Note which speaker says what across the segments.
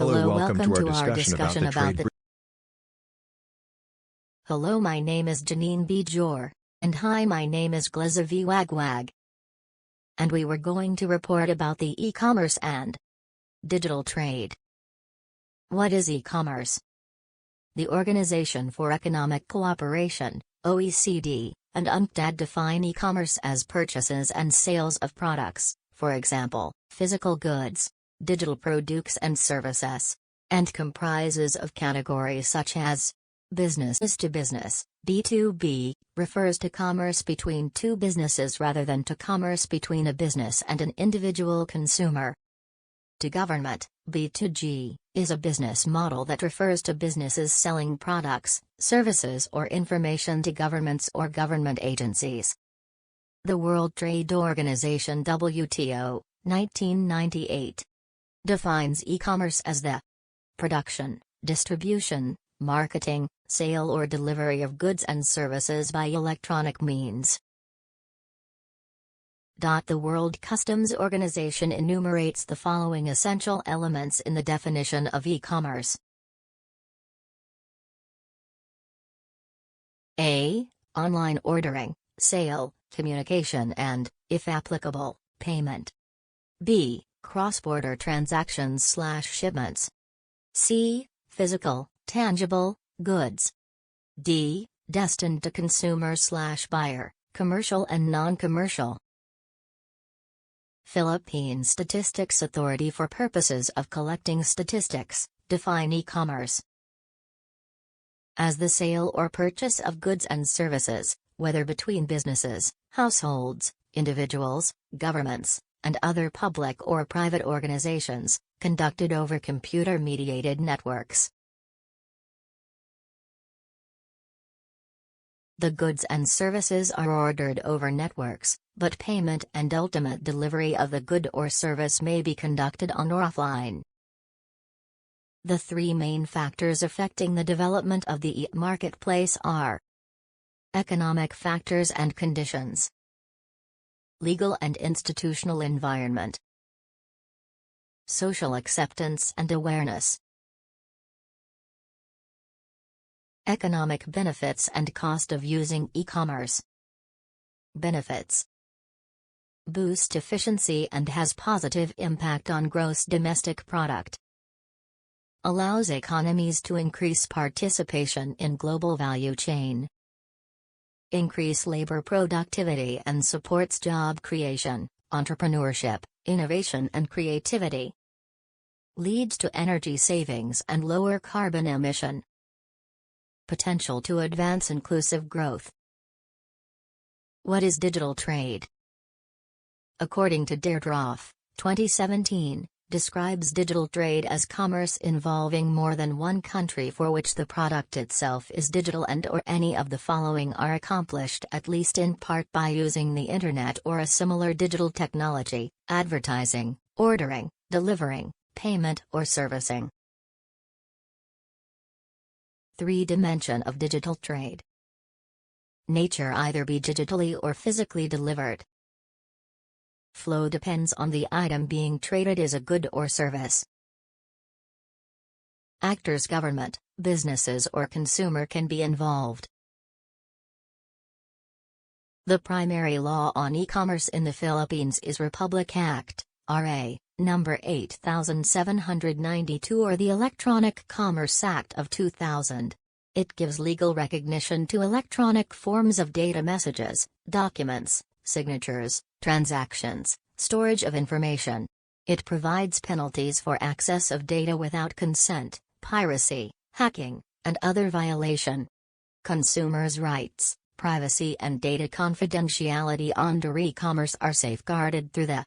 Speaker 1: Hello, welcome to our
Speaker 2: discussion about the
Speaker 1: Hello, my name is Janine B. Jor, and hi, my name is Gleza V. Wagwag. And we were going to report about the e-commerce and digital trade. What is e-commerce? The Organization for Economic Cooperation, OECD, and UNCTAD define e-commerce as purchases and sales of products, for example, physical goods, digital products and services, and comprises of categories such as business to business, B2B, refers to commerce between two businesses rather than to commerce between a business and an individual consumer. To government, B2G, is a business model that refers to businesses selling products, services or information to governments or government agencies. The World Trade Organization WTO, 1998, defines e-commerce as the production, distribution, marketing, sale or delivery of goods and services by electronic means. The World Customs Organization enumerates the following essential elements in the definition of e-commerce. A. Online ordering, sale, communication and, if applicable, payment. B. Cross-border transactions/shipments. C. Physical, tangible, goods. D. Destined to consumer/buyer, commercial and non-commercial. Philippine Statistics Authority, for purposes of collecting statistics, define e-commerce as the sale or purchase of goods and services, whether between businesses, households, individuals, governments, and other public or private organizations, conducted over computer-mediated networks. The goods and services are ordered over networks, but payment and ultimate delivery of the good or service may be conducted on or offline. The three main factors affecting the development of the e-marketplace are economic factors and conditions, legal and institutional environment, social acceptance and awareness. Economic benefits and cost of using e-commerce. Benefits: boost efficiency and has positive impact on gross domestic product. Allows economies to increase participation in global value chain. Increase labor productivity and supports job creation, entrepreneurship, innovation and creativity. Leads to energy savings and lower carbon emission. Potential to advance inclusive growth. What is digital trade? According to Deirdroff, 2017, describes digital trade as commerce involving more than one country for which the product itself is digital and/or any of the following are accomplished at least in part by using the Internet or a similar digital technology: advertising, ordering, delivering, payment or servicing. 3-dimension of digital trade. Nature: either be digitally or physically delivered. Flow: depends on the item being traded is a good or service. Actors: government, businesses or consumer can be involved. The primary law on e-commerce in the Philippines is Republic Act, RA, number 8792 or the Electronic Commerce Act of 2000. It gives legal recognition to electronic forms of data: messages, documents, signatures, transactions, storage of information. It provides penalties for access of data without consent, piracy, hacking, and other violation. Consumers' rights, privacy and data confidentiality under e-commerce are safeguarded through the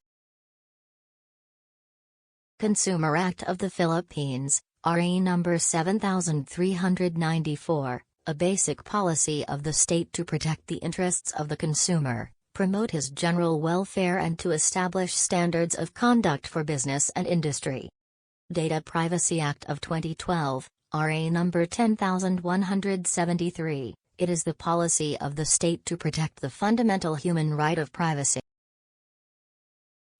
Speaker 1: Consumer Act of the Philippines, RA number 7394, a basic policy of the state to protect the interests of the consumer, promote his general welfare and to establish standards of conduct for business and industry. Data Privacy Act of 2012, RA number 10173, it is the policy of the state to protect the fundamental human right of privacy.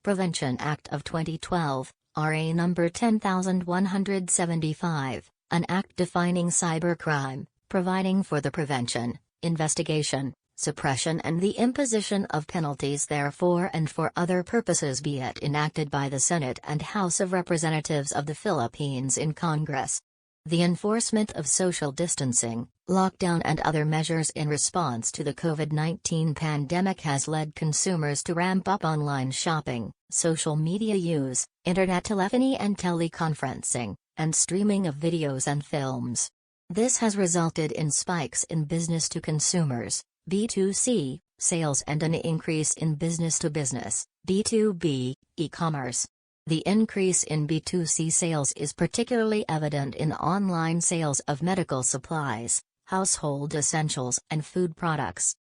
Speaker 1: Prevention Act of 2012, RA number 10175, an act defining cybercrime, providing for the prevention, investigation, suppression and the imposition of penalties therefor and for other purposes, be it enacted by the Senate and House of Representatives of the Philippines in Congress. The enforcement of social distancing, lockdown and other measures in response to the COVID-19 pandemic has led consumers to ramp up online shopping, social media use, internet telephony and teleconferencing, and streaming of videos and films. This has resulted in spikes in business to consumers, B2C, sales and an increase in business to business, B2B, e-commerce. The increase in B2C sales is particularly evident in online sales of medical supplies, household essentials and food products.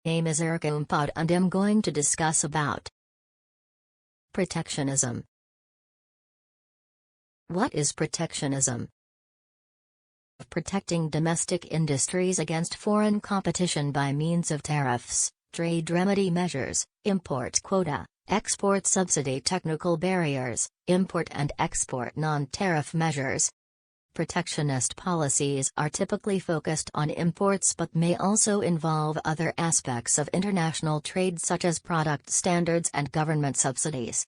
Speaker 1: Name is Erica Umpad and I'm going to discuss about protectionism. What is protectionism? Protecting domestic industries against foreign competition by means of tariffs, trade remedy measures, import quota, export subsidy, technical barriers, import and export non-tariff measures. Protectionist policies are typically focused on imports but may also involve other aspects of international trade such as product standards and government subsidies.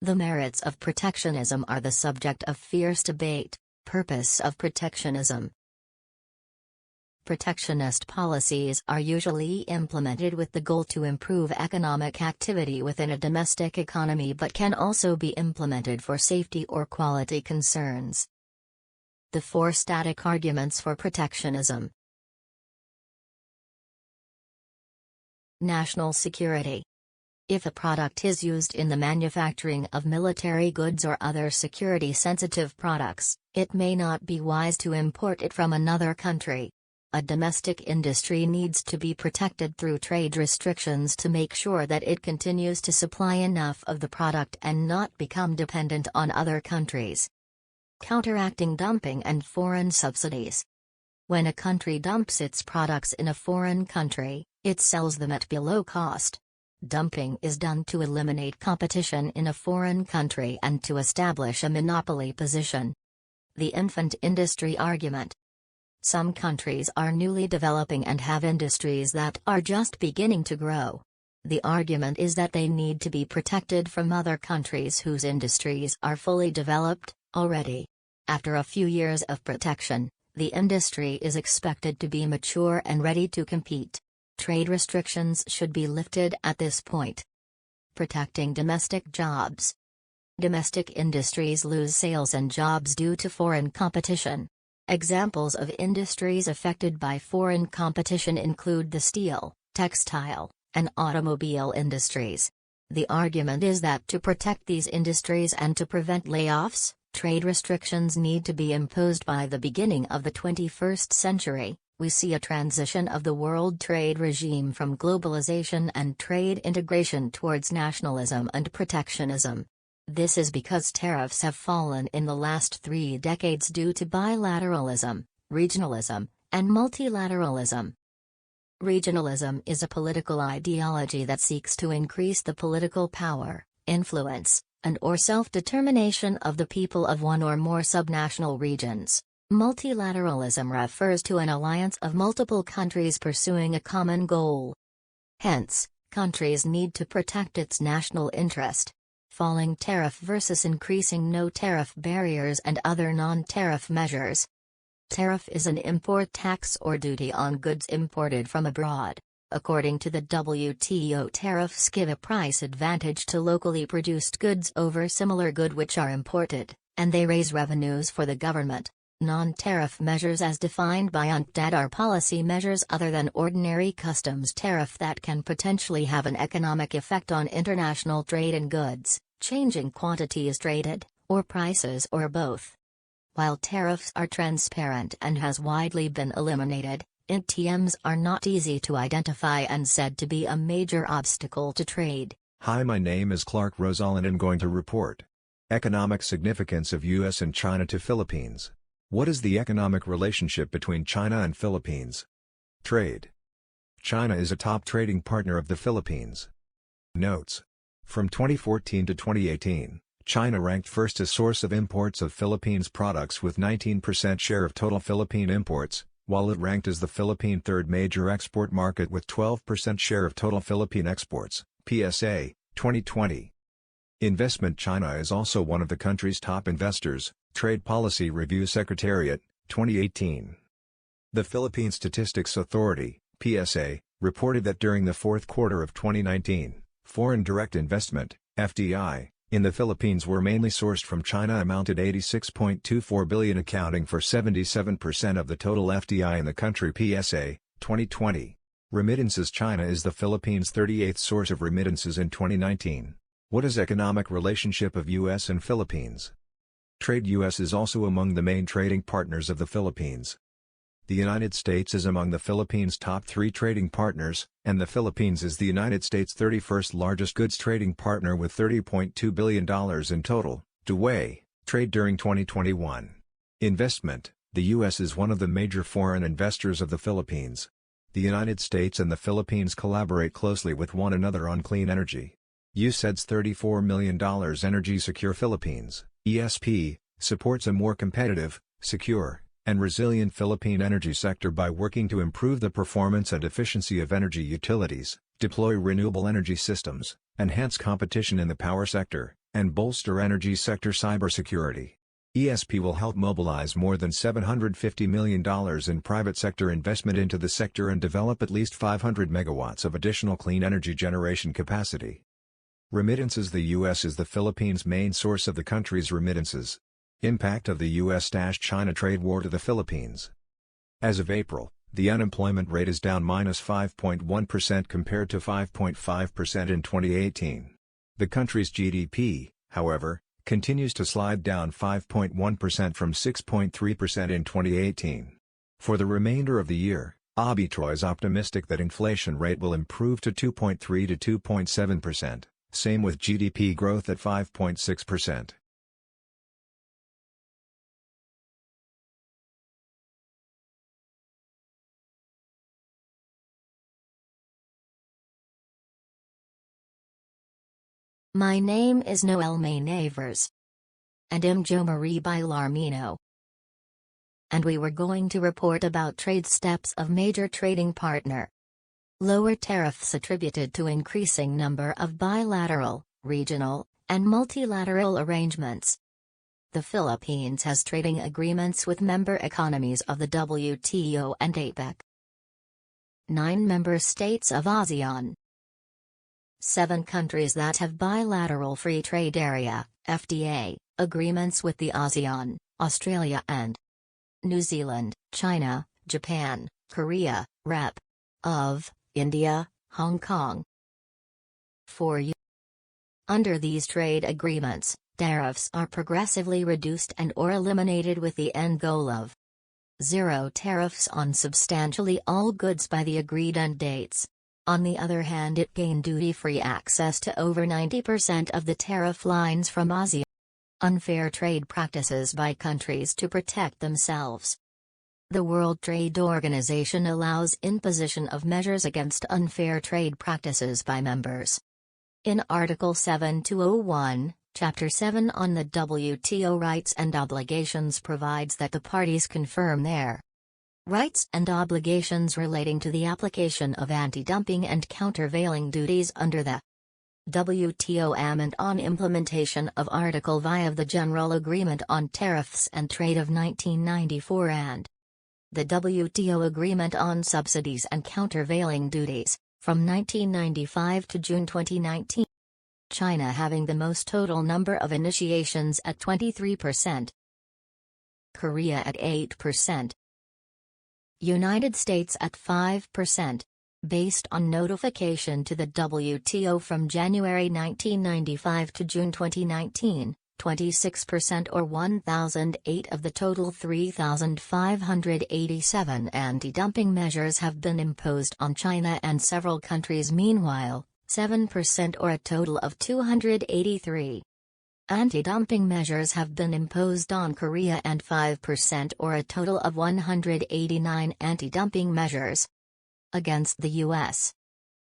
Speaker 1: The merits of protectionism are the subject of fierce debate. Purpose of protectionism. Protectionist policies are usually implemented with the goal to improve economic activity within a domestic economy but can also be implemented for safety or quality concerns. The four static arguments for protectionism. National security. If a product is used in the manufacturing of military goods or other security-sensitive products, it may not be wise to import it from another country. A domestic industry needs to be protected through trade restrictions to make sure that it continues to supply enough of the product and not become dependent on other countries. Counteracting dumping and foreign subsidies. When a country dumps its products in a foreign country, it sells them at below cost. Dumping is done to eliminate competition in a foreign country and to establish a monopoly position. The infant industry argument. Some countries are newly developing and have industries that are just beginning to grow. The argument is that they need to be protected from other countries whose industries are fully developed already. After a few years of protection, the industry is expected to be mature and ready to compete. Trade restrictions should be lifted at this point. Protecting domestic jobs. Domestic industries lose sales and jobs due to foreign competition. Examples of industries affected by foreign competition include the steel, textile, and automobile industries. The argument is that to protect these industries and to prevent layoffs, trade restrictions need to be imposed by the beginning of the 21st century. We see a transition of the world trade regime from globalization and trade integration towards nationalism and protectionism. This is because tariffs have fallen in the last 3 decades due to bilateralism, regionalism, and multilateralism. Regionalism is a political ideology that seeks to increase the political power, influence, and/or self-determination of the people of one or more subnational regions. Multilateralism refers to an alliance of multiple countries pursuing a common goal. Hence, countries need to protect its national interest. Falling tariff versus increasing no-tariff barriers and other non-tariff measures. Tariff is an import tax or duty on goods imported from abroad. According to the WTO, tariffs give a price advantage to locally produced goods over similar goods which are imported, and they raise revenues for the government. Non-tariff measures as defined by UNCTAD are policy measures other than ordinary customs tariff that can potentially have an economic effect on international trade in goods, changing quantities traded, or prices or both. While tariffs are transparent and has widely been eliminated, ITMs are not easy to identify and said to be a major obstacle to trade.
Speaker 2: Hi, my name is Clark Rosal and I'm going to report economic significance of US and China to Philippines. What is the economic relationship between China and Philippines? Trade. China is a top trading partner of the Philippines. Notes. From 2014 to 2018, China ranked first as source of imports of Philippines products with 19% share of total Philippine imports, while it ranked as the Philippine third major export market with 12% share of total Philippine exports, PSA, 2020. Investment. China is also one of the country's top investors, Trade Policy Review Secretariat, 2018. The Philippine Statistics Authority, PSA, reported that during the fourth quarter of 2019, foreign direct investment, FDI, in the Philippines were mainly sourced from China amounted $86.24 billion, accounting for 77% of the total FDI in the country. PSA, 2020. Remittances. China is the Philippines' 38th source of remittances in 2019. What is economic relationship of U.S. and Philippines? Trade. U.S. is also among the main trading partners of the Philippines. The United States is among the Philippines' top 3 trading partners, and the Philippines is the United States' 31st largest goods trading partner with $30.2 billion in total, two-way, trade during 2021. Investment. The U.S. is one of the major foreign investors of the Philippines. The United States and the Philippines collaborate closely with one another on clean energy. USAID's $34 million Energy Secure Philippines, ESP, supports a more competitive, secure, and resilient Philippine energy sector by working to improve the performance and efficiency of energy utilities, deploy renewable energy systems, enhance competition in the power sector, and bolster energy sector cybersecurity. ESP will help mobilize more than $750 million in private sector investment into the sector and develop at least 500 megawatts of additional clean energy generation capacity. Remittances. The U.S. is the Philippines' main source of the country's remittances. Impact of the U.S.-China trade war to the Philippines. As of April, the unemployment rate is down -5.1% compared to 5.5% in 2018. The country's GDP, however, continues to slide down 5.1% from 6.3% in 2018. For the remainder of the year, Arbitroy is optimistic that inflation rate will improve to 2.3 to 2.7%, same with GDP growth at 5.6%.
Speaker 1: My name is Noel May Navers. And I'm Jo Marie Bilarmino. And we were going to report about trade steps of major trading partner. Lower tariffs attributed to increasing number of bilateral, regional, and multilateral arrangements. The Philippines has trading agreements with member economies of the WTO and APEC. 9 member states of ASEAN. 7 countries that have bilateral free trade area, FTA, agreements with the ASEAN, Australia and New Zealand, China, Japan, Korea, Rep. of India, Hong Kong. 4. Under these trade agreements, tariffs are progressively reduced and or eliminated with the end goal of 0 tariffs on substantially all goods by the agreed end dates. On the other hand, it gained duty-free access to over 90% of the tariff lines from ASEAN. Unfair trade practices by countries to protect themselves. The World Trade Organization allows imposition of measures against unfair trade practices by members. In Article 7201, Chapter 7 on the WTO rights and obligations provides that the parties confirm their rights and obligations relating to the application of anti-dumping and countervailing duties under the WTO and on implementation of Article V of the General Agreement on Tariffs and Trade of 1994 and the WTO Agreement on Subsidies and Countervailing Duties, from 1995 to June 2019. China having the most total number of initiations at 23%. Korea at 8%. United States at 5%, based on notification to the WTO from January 1995 to June 2019, 26% or 1,008 of the total 3,587 anti-dumping measures have been imposed on China and several countries. Meanwhile, 7% or a total of 283 anti-dumping measures have been imposed on Korea and 5% or a total of 189 anti-dumping measures against the U.S.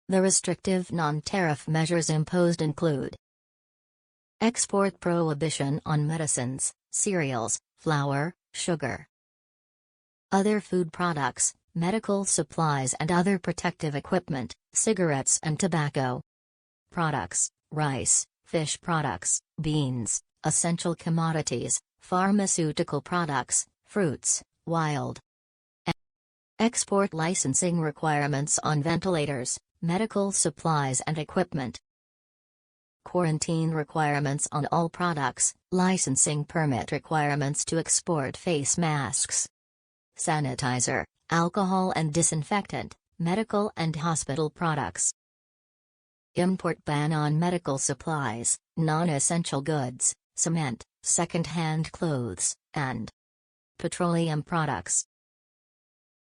Speaker 1: The restrictive non-tariff measures imposed include export prohibition on medicines, cereals, flour, sugar, other food products, medical supplies and other protective equipment, cigarettes and tobacco products, rice, fish products, beans, essential commodities, pharmaceutical products, fruits, wild export licensing requirements on ventilators, medical supplies and equipment, quarantine requirements on all products, licensing permit requirements to export face masks, sanitizer, alcohol and disinfectant, medical and hospital products, import ban on medical supplies, non-essential goods, cement, second-hand clothes, and petroleum products.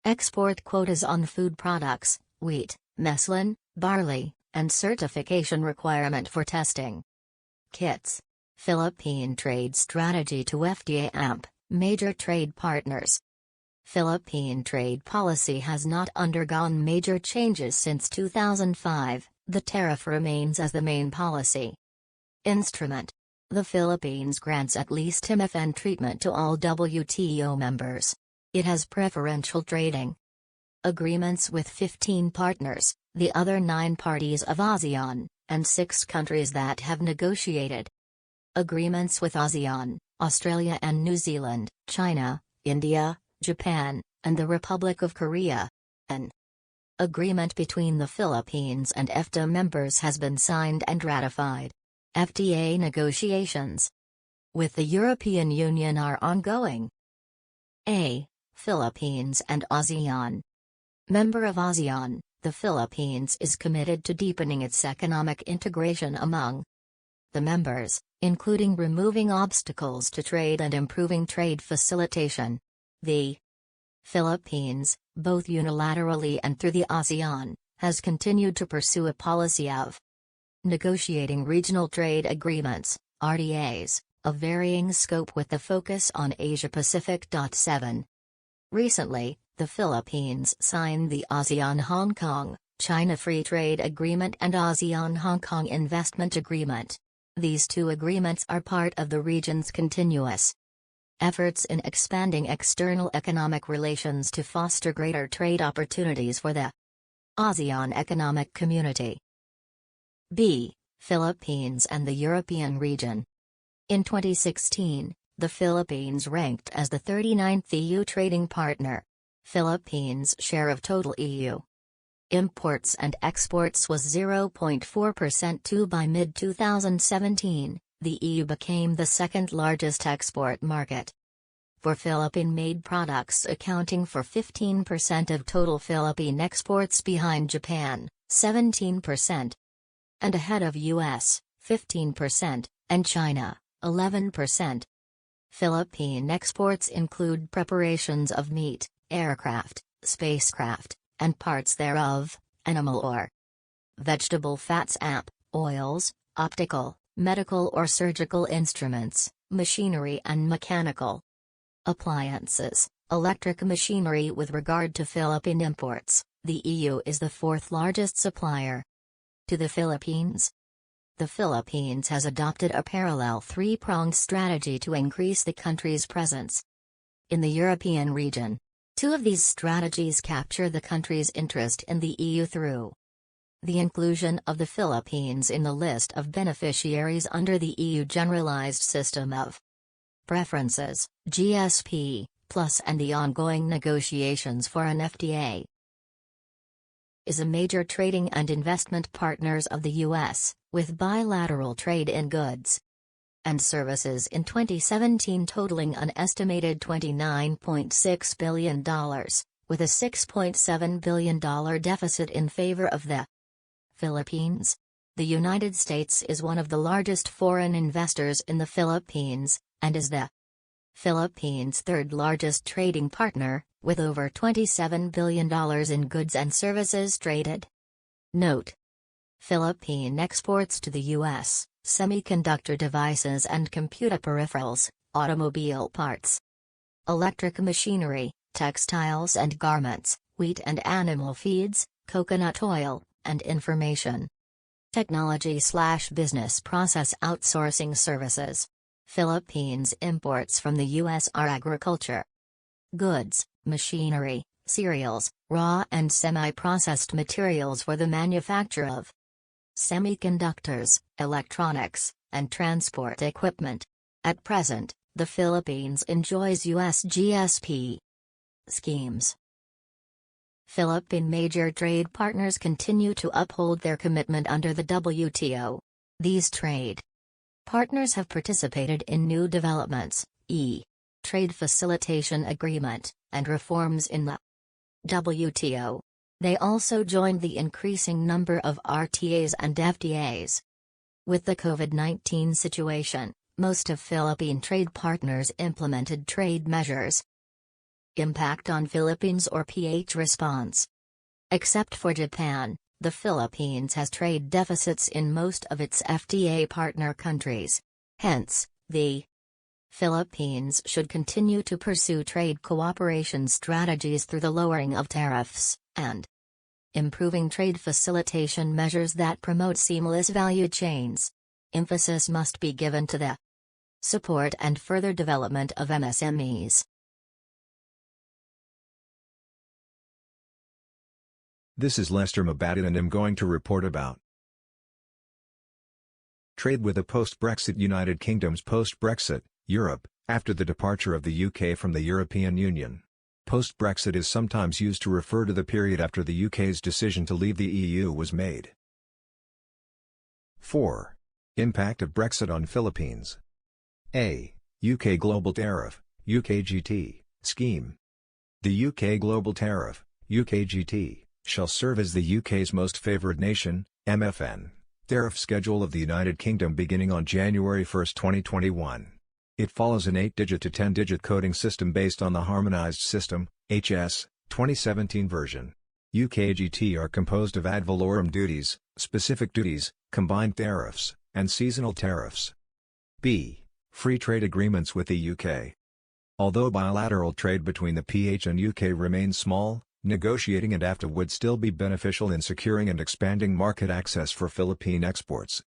Speaker 1: Export quotas on food products, wheat, mesclun, barley, and certification requirement for testing kits. Philippine trade strategy to FDA AMP, major trade partners. Philippine trade policy has not undergone major changes since 2005, the tariff remains as the main policy instrument. The Philippines grants at least MFN treatment to all WTO members. It has preferential trading agreements with 15 partners, the other 9 parties of ASEAN, and 6 countries that have negotiated agreements with ASEAN, Australia and New Zealand, China, India, Japan, and the Republic of Korea. An agreement between the Philippines and EFTA members has been signed and ratified. FTA negotiations with the European Union are ongoing. A. Philippines and ASEAN. Member of ASEAN, the Philippines is committed to deepening its economic integration among the members, including removing obstacles to trade and improving trade facilitation. The Philippines, both unilaterally and through the ASEAN, has continued to pursue a policy of negotiating regional trade agreements, RDAs, of varying scope with the focus on Asia-Pacific. 7. Recently, the Philippines signed the ASEAN-Hong Kong-China Free Trade Agreement and ASEAN-Hong Kong Investment Agreement. These 2 agreements are part of the region's continuous efforts in expanding external economic relations to foster greater trade opportunities for the ASEAN Economic Community. B. Philippines and the European region. In 2016, the Philippines ranked as the 39th EU trading partner. Philippines' share of total EU imports and exports was 0.4% by mid-2017. The EU became the second largest export market for Philippine-made products, accounting for 15% of total Philippine exports, behind Japan, 17%, and ahead of US, 15%, and China, 11%. Philippine exports include preparations of meat, aircraft, spacecraft, and parts thereof, animal or vegetable fats, oils, optical, medical or surgical instruments, machinery and mechanical appliances, electric machinery. With regard to Philippine imports, the EU is the 4th largest supplier to the Philippines. The Philippines has adopted a parallel 3-pronged strategy to increase the country's presence in the European region. 2 of these strategies capture the country's interest in the EU through the inclusion of the Philippines in the list of beneficiaries under the EU Generalized System of Preferences, GSP+, and the ongoing negotiations for an FTA. Is a major trading and investment partners of the U.S., with bilateral trade in goods and services in 2017 totaling an estimated $29.6 billion, with a $6.7 billion deficit in favor of the Philippines. The United States is one of the largest foreign investors in the Philippines, and is the Philippines' 3rd largest trading partner, with over $27 billion in goods and services traded. Note: Philippine exports to the U.S., semiconductor devices and computer peripherals, automobile parts, electric machinery, textiles and garments, wheat and animal feeds, coconut oil, and information technology/business process outsourcing services. Philippines imports from the U.S. are agriculture goods, machinery, cereals, raw and semi-processed materials for the manufacture of semiconductors, electronics, and transport equipment. At present, the Philippines enjoys U.S. GSP schemes. Philippine major trade partners continue to uphold their commitment under the WTO. These trade partners have participated in new developments, Trade Facilitation Agreement, and reforms in the WTO. They also joined the increasing number of RTAs and FTAs. With the COVID-19 situation, most of Philippine trade partners implemented trade measures. Impact on Philippines or PH response. Except for Japan, the Philippines has trade deficits in most of its FTA partner countries. Hence, the Philippines should continue to pursue trade cooperation strategies through the lowering of tariffs and improving trade facilitation measures that promote seamless value chains. Emphasis must be given to the support and further development of MSMEs.
Speaker 2: This is Lester Mabadid and I'm going to report about trade with the post-Brexit United Kingdom's post-Brexit, Europe, after the departure of the UK from the European Union. Post-Brexit is sometimes used to refer to the period after the UK's decision to leave the EU was made. 4. Impact of Brexit on Philippines. A. UK Global Tariff, UKGT, scheme. The UK Global Tariff, UKGT, shall serve as the UK's most favoured nation, MFN, tariff schedule of the United Kingdom beginning on January 1, 2021. It follows an 8-digit to 10-digit coding system based on the Harmonised System, HS, 2017 version. UKGT are composed of ad valorem duties, specific duties, combined tariffs, and seasonal tariffs. B. Free trade agreements with the UK. Although bilateral trade between the PH and UK remains small, negotiating an AFTA would still be beneficial in securing and expanding market access for Philippine exports,